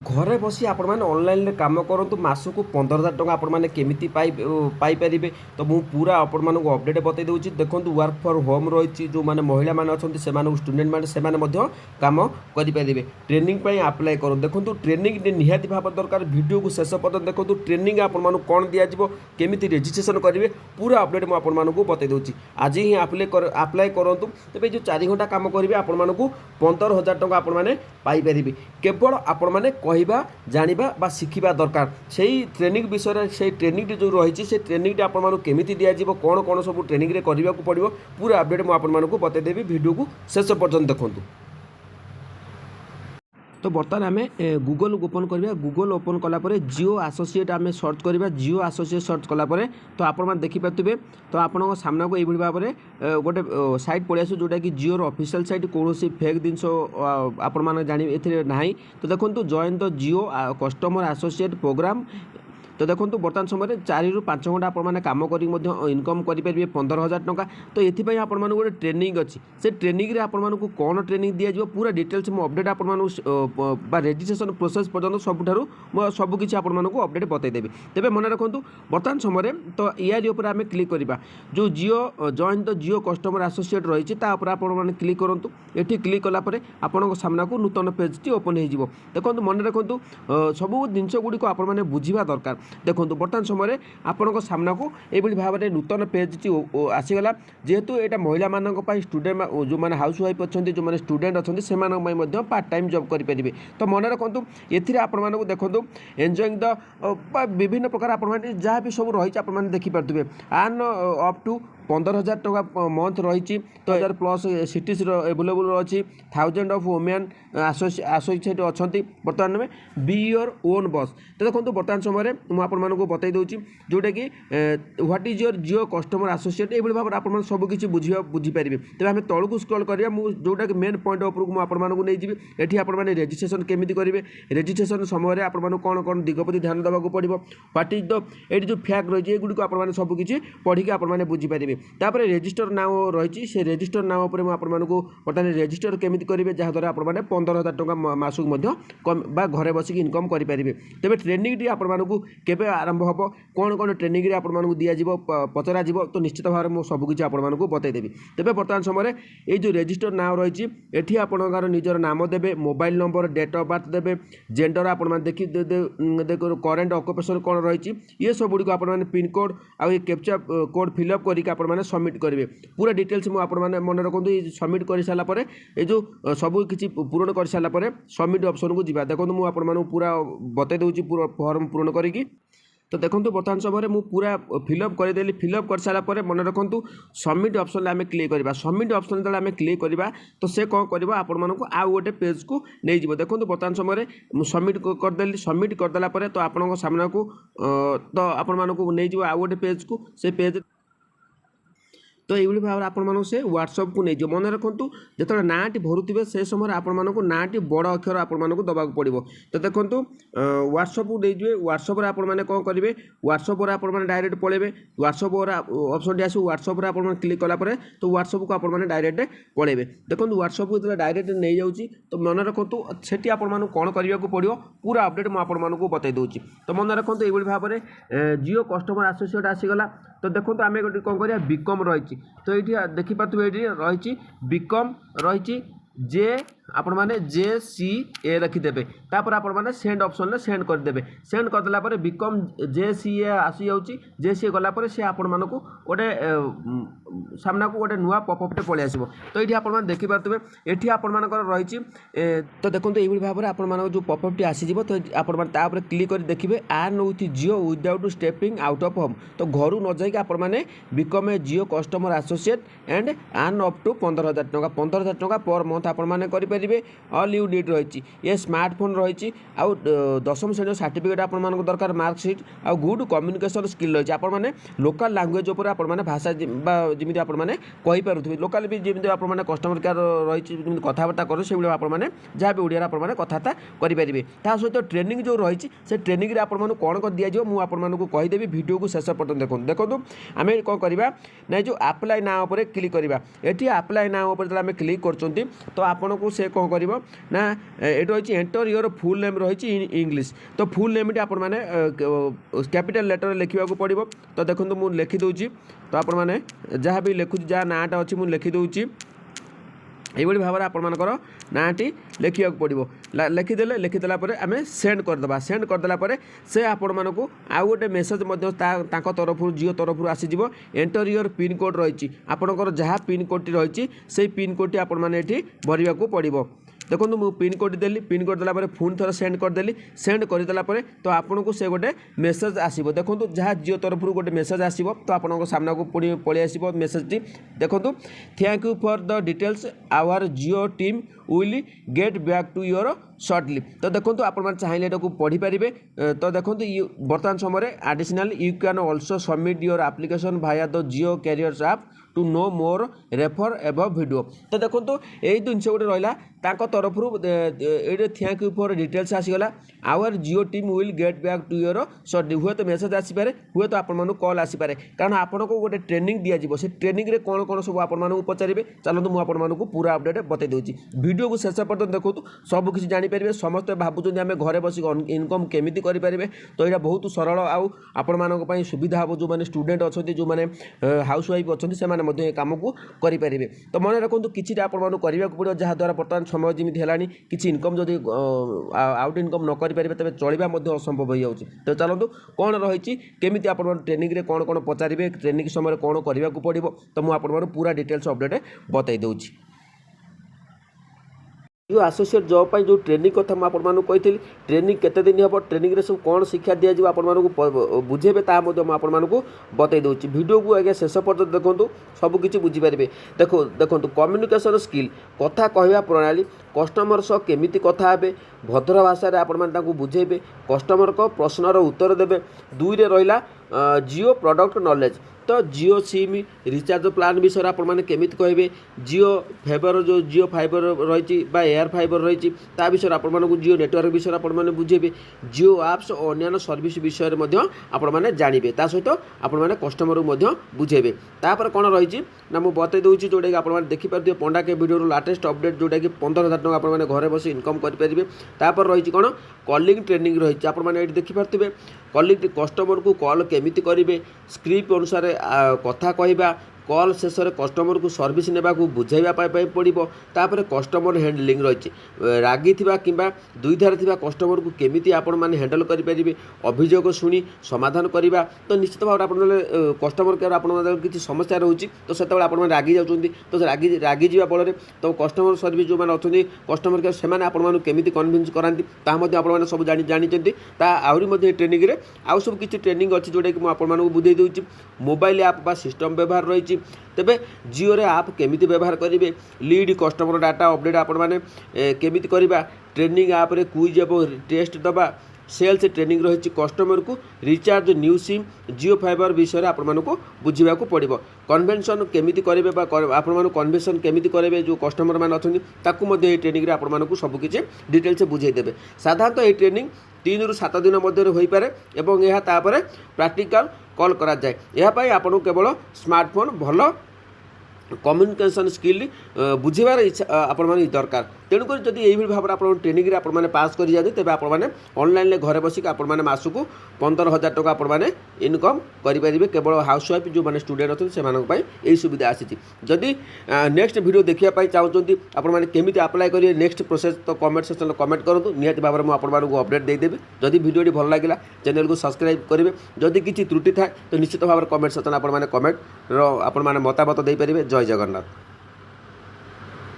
ଘରେ ବସି ଆପଣମାନେ ଅନଲାଇନ୍‌ରେ କାମ କରନ୍ତୁ ମାସକୁ 15,000 ଟଙ୍କା ଆପଣମାନେ କେମିତି ପାଇପାରିବେ ତ ମୁଁ ପୁରା ଆପଣମାନଙ୍କୁ ଅପଡେଟ୍ ବତେଇ ଦେଉଛି। ଦେଖନ୍ତୁ ୱାର୍କ ଫ୍ରମ୍ ହୋମ୍ ରହିଛି, ଯେଉଁମାନେ ମହିଳାମାନେ ଅଛନ୍ତି ସେମାନଙ୍କୁ ଷ୍ଟୁଡେଣ୍ଟମାନେ ସେମାନେ ମଧ୍ୟ କାମ କରିପାରିବେ। ଟ୍ରେନିଂ ପାଇଁ ଆପ୍ଲାଏ କରନ୍ତୁ। ଦେଖନ୍ତୁ ଟ୍ରେନିଂ ନିହାତି ଭାବରେ ଦରକାର। ଭିଡ଼ିଓକୁ ଶେଷ ପର୍ଯ୍ୟନ୍ତ ଦେଖନ୍ତୁ। ଟ୍ରେନିଂ ଆପଣମାନଙ୍କୁ କ'ଣ ଦିଆଯିବ, କେମିତି ରେଜିଷ୍ଟ୍ରେସନ୍ କରିବେ, ପୁରା ଅପଡେଟ୍ ମୁଁ ଆପଣମାନଙ୍କୁ ବତେଇ ଦେଉଛି। ଆଜି ହିଁ ଆପ୍ଲାଏ କରନ୍ତୁ। ତେବେ ଯେଉଁ 4 ଘଣ୍ଟା କାମ କରିବେ ଆପଣମାନଙ୍କୁ 15,000 ଟଙ୍କା ଆପଣମାନେ ପାଇପାରିବେ। କେବଳ ଆପଣମାନେ କହିବା ଜାଣିବା ବା ଶିଖିବା ଦରକାର। ସେଇ ଟ୍ରେନିଂ ବିଷୟରେ ସେଇ ଟ୍ରେନିଂଟି ଯେଉଁ ରହିଛି ସେ ଟ୍ରେନିଂଟି ଆପଣମାନଙ୍କୁ କେମିତି ଦିଆଯିବ, କ'ଣ କ'ଣ ସବୁ ଟ୍ରେନିଂରେ କରିବାକୁ ପଡ଼ିବ, ପୁରା ଅପଡେଟ୍ ମୁଁ ଆପଣମାନଙ୍କୁ ବତେଇଦେବି। ଭିଡ଼ିଓକୁ ଶେଷ ପର୍ଯ୍ୟନ୍ତ ଦେଖନ୍ତୁ। तो बर्तमान आम गूगल ओपन करवा। गूगल ओपन कलापर जियो आसोसीएट आम सर्च करवा। जियो आसोसीएट सर्च कलापर तो आप देखिपे तो आपण सामना को यही भाव में गोटे साइट पलि आस जोटा कि जियोर ऑफिशियल साइट कौन फेक जिनस आपण जान ए ना। तो देखो join the Jio customer associate program. तो देखो बर्तमान समय 4 ରୁ 5 घंटा आपने कम कर इनकम करेंगे 15,000 टंका। तो ये आपण गोटे ट्रेनिंग अच्छी से ट्रेनिंग आपको कौन ट्रेनिंग दिज्व पूरा डिटेल्स मुझे अपडेट आपको रेजिस्ट्रेशन प्रोसेस पर्यटन सबुठार सबकि आपको अपडेट बतईदेवी। तेज मन रखु बर्तमान समय तो यार आम क्लिक करवा जो Jio join the Jio customer associate रही आपने क्लिक करूँ। ये क्लिक कलापर आपण सामना को नूतन पेजटी ओपन हो। देखो मन रखु सब जिनस गुड़िक आपने बुझा दरकार। देखो बर्तमान समय आपण सामना को यही भाव में नूतन पेजटी आसीगला। जेहेतु यहाँ महिला मानी स्टूडेंट जो मैंने हाउस वाइफ अच्छा जो मैंने स्टूडेंट अच्छा से पार्ट टाइम जॉब करेंगे। तो मन रखु ये देखो एंजॉइंग द विभिन्न प्रकार आप जहाँ भी सब रही आप देखिपे आर्न अप टू 15,000 टका मंथ रही। तो 1000+ सिटीज एवेलेबल अच्छी 1000 ऑफ वुमेन आसोसीएट अच्छा बर्तमान में बी योर ओन बॉस। तो देखो बर्तमान समय मुझे बतई दूसरी जोटा कि what is your Jio customer associate ये भाव में आप सबकि बुझीपारे। तेज आम तौक स्क्रॉल करवा जोटा कि मेन पॉइंट उपरक मुझे नहीं आपने रेजिस्ट्रेशन केमी करेंगे। रेजिस्ट्रेशन समय आपको कौन कौन दिगप्रति ध्यान देवाक पड़ो व्हाट इज द ये जो फैक्ट रही है गुड़िक आप सबकि पढ़ी आपने बुझीपारे। तापर रेजिस्टर नाम रही से रेजिस्टर नाम पर आपको बर्तमान रेजिस्टर केमी करेंगे जहाँद्वारा आपने 15,000 टका मासक घरे बसिक इनकम करेंगे। तेज ट्रेनिंग आपको केवे आरंभ हम कौन कौन ट्रेनिंग आपको दिज्व पचरा तो निश्चित भाव में सबकि आपको बतईदेवी। तेज बर्तमान समय ये जो रेजिस्टर नाम रही ये आपंकर निजर नाम देवे mobile number date of birth देवे जेंडर आप देखी करेन्ट ऑक्युपेशन कौन रही ये सब गुड़िक आप पिनकोड आउ कैप्चा कोड फिलअप करके सबमिट करेंगे। पूरा डिटेल्स मुझे मन रखु सबमिट कर सारापर ये जो सब किसी पूरण कर सारापर सबमिट ऑप्शन को जीवा। देखो मुझे पूरा बतई दूसरी पूरा फॉर्म पूरण करी। तो देखो बर्तमान समय मुझे पूरा फिलअप करदेली। फिलअप कर सारापर मन रखु सबमिट ऑप्शन आम क्लिक करवा। सबमिट ऑप्शन जो आम क्लिक करवा तो से कौन कर आपको आउ गोटे पेज को नहीं। देखो बर्तमान समय सबमिट करदेली। सबमिट करदेला तो आपण सामना को तो आपण नहीं आउ गोटे पेज को से पेज तो ये भाव में आपण से व्हाट्सएप को नहीं मन रखु जो नाटी भरुवे से समय आपको नाटी बड़ अक्षर आपको दबाक पड़ो। तो देखो व्हाट्सएप को नहीं व्हाट्सएप आपने कौन करेंगे व्हाट्सएप आप डायरेक्ट पलैबे। व्हाट्सएप ऑप्शन आस व्हाट्सएप आप क्लिक कलापर तो व्हाट्सएप को आपने डायरेक्ट पलैबे। देखो व्हाट्सएप को जो डायरेक्ट नहीं जाऊँगी तो मन रखु से आपको कौन करने को पड़ो पूरा अपडेट मुझे बतई दूसरी। तो मन रखु ये भाव में जियो कस्टमर आसोसीएट आसीगला। तो देखो आम गोटे कौन कर बिकम रही तो ये देखिपे ये रही बिकम रही जे आपण मैंने JCA रखीदे। तापर आपण मैंने सेंड ऑप्शन सेंड करदे। सेंड करदेला बिकम JCA आसी जाऊँगी। JCA गलापर से आपण मानक गोटे सामना को गोटे नुआ पपअपटे पलि आसो। तो ये आप देखिपे ये आपर रही। तो देखो ये भाव में आप जो पपअपटी आसीज तो आप क्लिक कर देखिए earn with Jio without stepping out of home. तो घर न जाइए आपने become a Jio customer associate and earn up to 15,000 टका 15,000 टका पर मंथ आपने करेंगे। ऑल यू नीड रही ये स्मार्टफोन रही आउ 10वीं श्रेणी सर्टिफिकेट आपको दरकार मार्कसीट आउ गुड कम्युनिकेशन स्किल रही आपने लोकल लैंग्वेज उपर आपने भाषा जमी आपने कहीपे लोकाल भी जमी आपने कस्टमर केयर रही कथबार्ता कर से आपने जहाँ भी ओडिया आपने कथबार्ता करेंगे। ता सहित ट्रेनिंग जो रही से ट्रेनिंग आपको कौन कर दिज्व मुझे कहीदेवी। भिडियो को शेष पर्यटन देखो। देखो आम कौन करवा ना जो आप्लाय नाउ पर क्लिक करवा। ये आप्लाय नाउ पर आम क्लिक कर तो आपन को से कौन कर ना ये रही एंटर योर फुल नेम रही इंग्लीश तो फुल नेम आपण मैंने कैपिटल लेटर लिखा पड़ो तो देखो मुझे लिखिदे तो आपण मैंने जहाँ भी लिखुची जहाँ नाटा अच्छी मुझे लिखिदे এইভাবে ভাবে আপনার নাটি লেখা পড়ব লিখিদেলে লিখিদেলা পরে আমি সেন্ড করদেবা সেন্ড করদেলা পরে সে আপনার আউ গোটে মেসেজ তরফ জিও তরফ আসিযোগ এন্টর ইয়োর পিন কোড রয়েছে আপনার যা পিন কোডটি রয়েছে সেই পিন কোডটি আপনার এটি ভরিয়া পড়ব देखो मुझे पिन कोड देली पिन कोड देला पुणी थोड़ा सेंड करदेली सेंड करदेला तो आपन को से गोटे मेसेज आसो देखो जहाँ जियो तरफ गोटे मेसेज आसो तो आपन सामना को पुणी पलि आसो मेसेजटी देखो thank you for the details our Jio team will get back to your shortly तो देखो आप चाहिए ये पढ़ी पारे तो देखो बर्तमान समय additional you can also submit your application via the Jio careers app to know more refer above video तो देखो यही जिनस गोटे रहा तरफ ये थैंक यू फॉर डिटेल्स आसीगला our Jio team will get back to your shortly हुए तो मेसेज आसीपे हुए तो आपको कॉल आसीपे कारण आपन को गोटे ट्रेनिंग दिज्व से ट्रेनिंग रे कौन कौन सब आपको पचारे चलते मुझे पूरा अपडेट बतई दूसरी वीडियो को शेष पर्यटन देखो सब किसी जानीपर समस्ते भावुँ आम घरे बस इनकम केमी करेंगे तो यहाँ बहुत सरल आपण सुविधा हम जो मैंने स्टूडेंट अच्छा जो मैंने हाउस वाइफ अच्छा से कम को करेंगे तो मन रखु कि आपको पड़ो जहाँद्वारा बर्तमान समय जमी है किसी इनकम जदि आउट इनकम न करेंगे तेज चलवा असंभव हो जाऊँगी तो चलतु कौन रही केमी आप ट्रेनिंग रे कौन कौन पचारे ट्रेनिंग समय कौन करने को पड़ो तो मुझे पूरा डिटेल्स अपडेट बतई दूँगी जो आसोसीएट जॉब पर जो ट्रेनिंग कथा मुझे कही ट्रेनिंग केते दिन हम ट्रेनिंग रे सब कौन शिक्षा दिज्व आपको बुझेबे आपको बतई दूसरी वीडियो को आगे शेष पर्यटन देखो सबकि बुझीपारे देखो देखो कम्युनिकेशन स्किल कथा कहवा प्रणाली कस्टमर सह केमिति कथा हे भद्र भाषा आपको बुझेबे कस्टमर को प्रश्नर उत्तर देवे दुई रहा जियो प्रोडक्ट नॉलेज तो जियो सिम रिचार्ज प्लान विषय आपने केमिति कहे जियो फाइबर जो जियो फाइबर रही एयर फाइबर रही विषय आपको जियो नेटवर्क विषय आपने बुझेबे जियो आप्स और अन्य सर्विस विषय में आपने जानवे सहित आपने कस्टमर को बुझेबे तापर कौन रही ना मुझे बतई दूसरी जोटा कि आप देखिपारे पंडा के वीडियो लाटेस्ट अपडेट जोटा कि 15,000 टका आपने घरे बस इनकम करेंगे तापर रही कौन कॉलिंग ट्रेनिंग रही आपने देखिपारे कॉलिंग कस्टमर को कॉल केमिति करेंगे स्क्रिप्ट अनुसार कथा कहवा कॉल शेष में कस्टमर को सर्विस नेबा को बुझाइबा पड़ो तापर कस्टमर हैंडलिंग रही रागी कि दुईधार थी कस्टमर को केमिति आपण माने हैंडल करेंगे अभियोग शुणी समाधान करवा तो निश्चित भाव आप कस्टमर केयर आप किसी समस्या रोचे तो से रागी जाऊँगी तो रागी जा फल तो कस्टमर सर्विस जो मैंने अच्छा कस्टमर केयर से आपमि कन्भिन्स कराती आपने सब जानते आहरी ट्रेनिंग रे आउ सब किसी ट्रेनिंग अच्छी जोटा कि मुझे बुझे दूसरी मोबाइल ऐप बा सिस्टम व्यवहार रही तेबे जियो रे आप केमिति व्यवहार करेंगे लीड कस्टमर डाटा अपडेट आपने केमिति करवा ट्रेनिंग ऐप रे क्विज एवं टेस्ट दबा सेल्स ट्रेनिंग रही कस्टमर को रिचार्ज न्यू सिम जियो फाइबर विषय आपको बुझा पड़ो कन्वेंशन केमिति करेंगे आपको कन्वेंशन केमिति करेंगे जो कस्टमर मैंने अच्छा ट्रेनिंग रे आपको सबकि डिटेल्स बुझेदेवे साधारणतः ये ट्रेनिंग 3 ରୁ 7 दिन मध्य हो पारे एवं यह तापर प्रैक्टिकल कॉल करा जाए यह आपको केवल स्मार्टफोन भल कम्युनिकेशन स्किल बुझेबार इच्छा आपण दरकार तेणुक जदि यही भाव में आप ट्रेनिंग रे आपने पास कर जाते तेज आपने ऑनलाइन घरे बसिक आपने मासक 15,000 टका आपने इनकम करेंगे केवल हाउस वाइफ जो मैंने स्टूडेंट अच्छे से यही सुविधा आसी जदि नेक्स्ट वीडियो देखापी चाहते आपने केमी अप्लाई करेंगे नेक्स्ट प्रोसेस तो कमेंट सेक्शन कमेंट करूँ निहती भाव में आपको अपडेट देदेवी जदि वीडियो भल लगे चैनल को सब्सक्राइब करेंगे जदि किसी त्रुटि थाए तो निश्चित भाव में कमेंट सेक्शन आपने कमेंट आप मतामत देपारे जय जगन्नाथ।